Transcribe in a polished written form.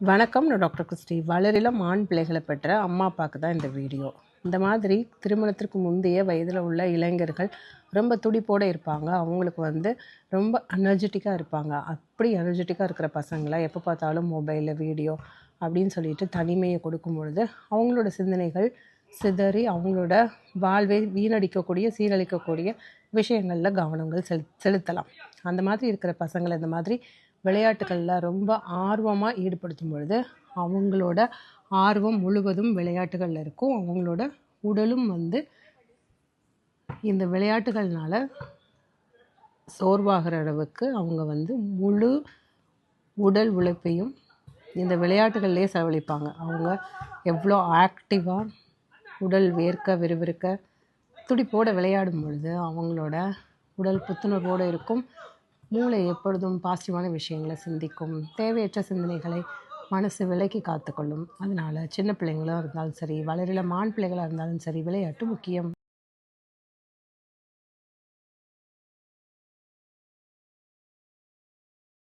வணக்கம். நான் doctor Christie. வளரிளம் ஆண் பிள்ளைகளை பெற்ற அம்மா அப்பாவுக்கு தான் இந்த வீடியோ. இந்த மாதிரி திருமணத்திற்கு முந்தைய வயதில் உள்ள இளைஞர்கள் ரொம்ப துடிப்போடு இருப்பாங்க. அவங்களுக்கு ரொம்ப எனர்ஜெட்டிக்காக இருப்பாங்க. அப்படி எனர்ஜெட்டிக்காக இருக்கிற பசங்களை எப்போ பார்த்தாலும் மொபைலில் வீடியோ அப்படின்னு சொல்லிட்டு தனிமையை கொடுக்கும் பொழுது அவங்களோட சிந்தனைகள் சிதறி அவங்களோட வாழ்வை வீணடிக்கக்கூடிய சீரழிக்கக்கூடிய விஷயங்களில் கவனங்கள் செலுத்தலாம். அந்த மாதிரி இருக்கிற பசங்களை இந்த மாதிரி விளையாட்டுகளில் ரொம்ப ஆர்வமாக ஈடுபடுத்தும் பொழுது அவங்களோட ஆர்வம் முழுவதும் விளையாட்டுகளில் இருக்கும். அவங்களோட உடலும் இந்த விளையாட்டுகள்னால சோர்வாகிற அளவுக்கு அவங்க முழு உடல் உழைப்பையும் இந்த விளையாட்டுகள்லேயே செலவழிப்பாங்க. அவங்க எவ்வளோ ஆக்டிவாக உடல் வேர்க்க விறுவிறுக்க துடிப்போடு விளையாடும் பொழுது அவங்களோட உடல் புத்துணர்வோடு இருக்கும். மூளை எப்பொழுதும் பாசிட்டிவான விஷயங்களை சிந்திக்கும். தேவையற்ற சிந்தனைகளை மனசு விலக்கி காத்துக்கொள்ளும். அதனால் சின்ன பிள்ளைங்களாக இருந்தாலும் சரி, வளரிளம் ஆண் பிள்ளைகளாக இருந்தாலும் சரி, விளையாட்டு முக்கியம்.